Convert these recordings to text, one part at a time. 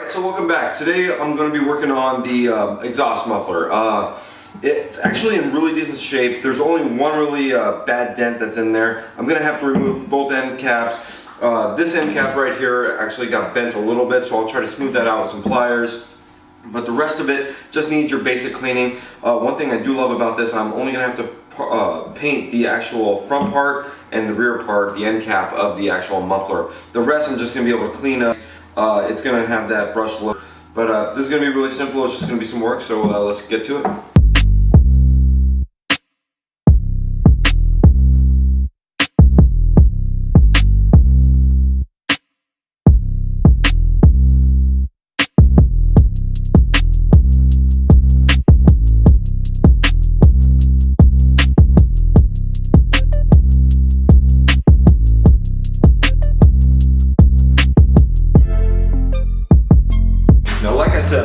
So welcome back. Today I'm going to be working on the exhaust muffler. It's actually in really decent shape. There's only one really bad dent that's in there. I'm going to have to remove both end caps. This end cap right here actually got bent a little bit, so I'll try to smooth that out with some pliers. But the rest of it just needs your basic cleaning. One thing I do love about this, I'm only going to have to paint the actual front part and the rear part, the end cap of the actual muffler. The rest I'm just going to be able to clean up. It's going to have that brush look, but this is going to be really simple. It's just going to be some work, so let's get to it.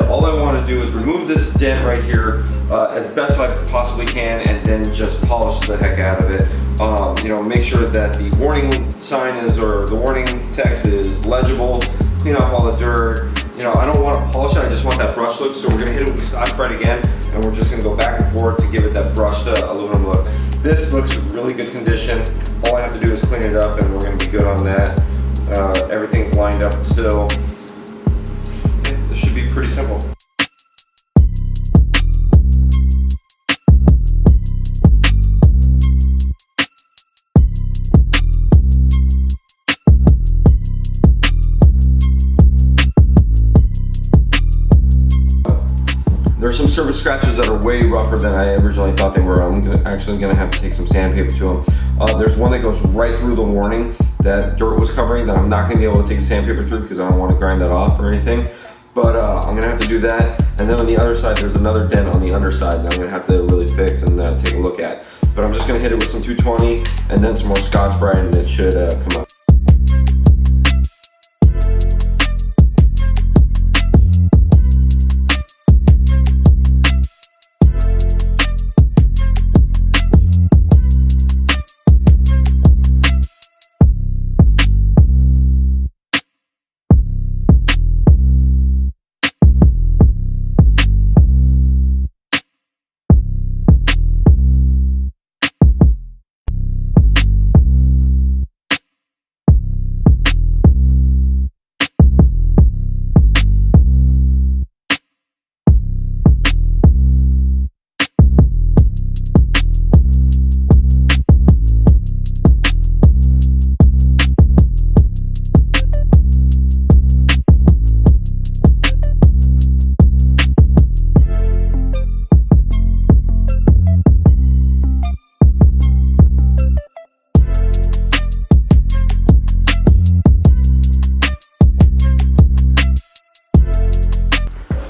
All I want to do is remove this dent right here as best I possibly can, and then just polish the heck out of it. You know, make sure that the warning sign is, or the warning text is legible. Clean off all the dirt. You know, I don't want to polish it. I just want that brush look. So we're gonna hit it with the Scotch-Brite again, and we're just gonna go back and forth to give it that brushed aluminum look. This looks really good condition. All I have to do is clean it up, and we're gonna be good on that. Everything's lined up still. This should be pretty simple. There's some surface scratches that are way rougher than I originally thought they were. I'm actually going to have to take some sandpaper to them. There's one that goes right through the warning that dirt was covering that I'm not going to be able to take the sandpaper through because I don't want to grind that off or anything. But I'm going to have to do that. And then on the other side, there's another dent on the underside that I'm going to have to really fix and take a look at. But I'm just going to hit it with some 220 and then some more Scotch-Brite, and it should come up.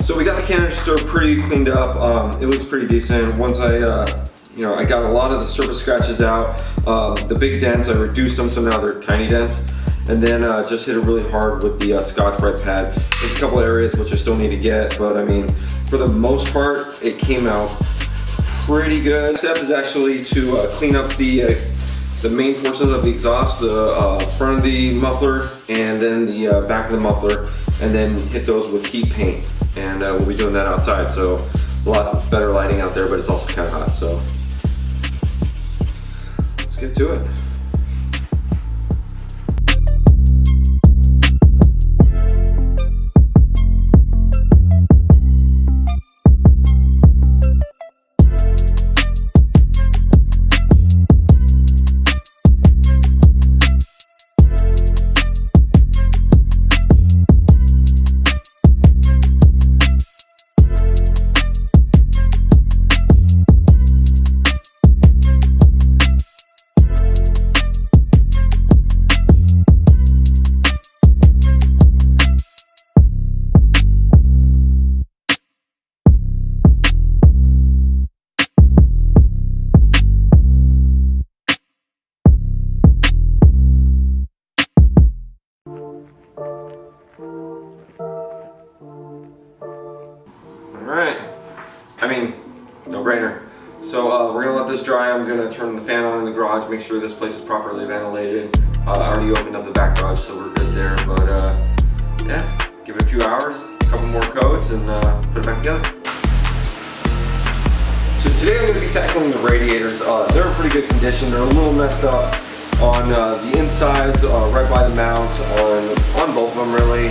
So we got the canister pretty cleaned up. It looks pretty decent. Once I got a lot of the surface scratches out. The big dents, I reduced them, so now they're tiny dents. And then just hit it really hard with the Scotch-Brite pad. There's a couple areas which I still need to get, but I mean, for the most part, it came out pretty good. Next step is actually to clean up the main portions of the exhaust, the front of the muffler, and then the back of the muffler, and then hit those with heat paint. And we'll be doing that outside, so a lot better lighting out there, but it's also kind of hot, so let's get to it. Alright, I mean, no brainer. So we're gonna let this dry. I'm gonna turn the fan on in the garage, make sure this place is properly ventilated. I already opened up the back garage, so we're good there, but yeah, give it a few hours, couple more coats and put it back together. So today I'm going to be tackling the radiators. They're in pretty good condition. They're a little messed up on the insides, right by the mounts, on both of them really.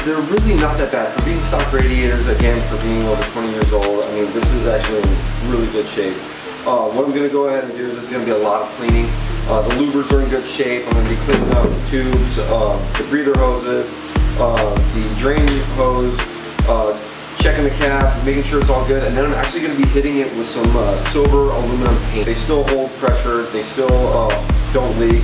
They're really not that bad for being stock radiators. Again, for being over 20 years old, I mean, this is actually in really good shape. What I'm going to go ahead and do, this is going to be a lot of cleaning. The louvers are in good shape. I'm going to be cleaning out the tubes, the breather hoses, the drain hose, checking the cap, making sure it's all good, and then I'm actually going to be hitting it with some silver aluminum paint. They still hold pressure, they still don't leak.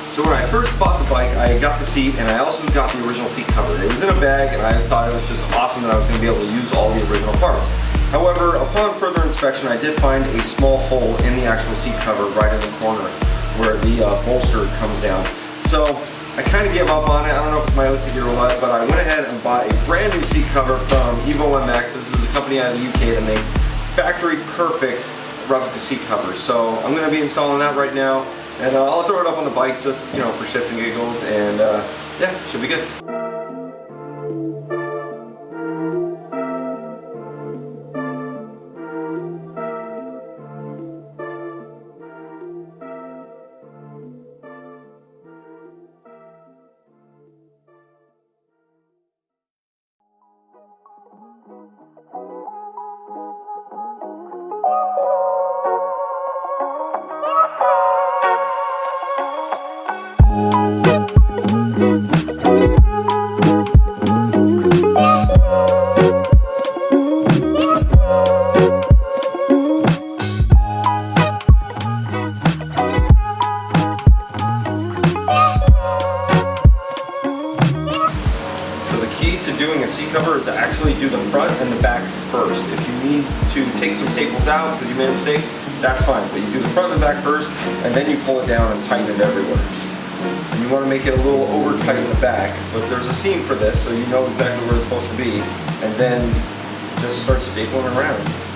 So when I first bought the bike, I got the seat and I also got the original seat cover. It was in a bag and I thought it was just awesome that I was going to be able to use all the original parts. However, upon further inspection, I did find a small hole in the actual seat cover right in the corner where the bolster comes down. So I kind of gave up on it. I don't know if it's my OCD or what, but I went ahead and bought a brand new seat cover from Evo MX. This is a company out of the UK that makes factory perfect replica seat covers. So I'm going to be installing that right now. And I'll throw it up on the bike just, you know, for shits and giggles, and yeah, should be good. Doing a seat cover is to actually do the front and the back first. If you need to take some staples out because you made a mistake, that's fine. But you do the front and the back first, and then you pull it down and tighten it everywhere. And you want to make it a little over tight in the back, but there's a seam for this, so you know exactly where it's supposed to be, and then just start stapling around.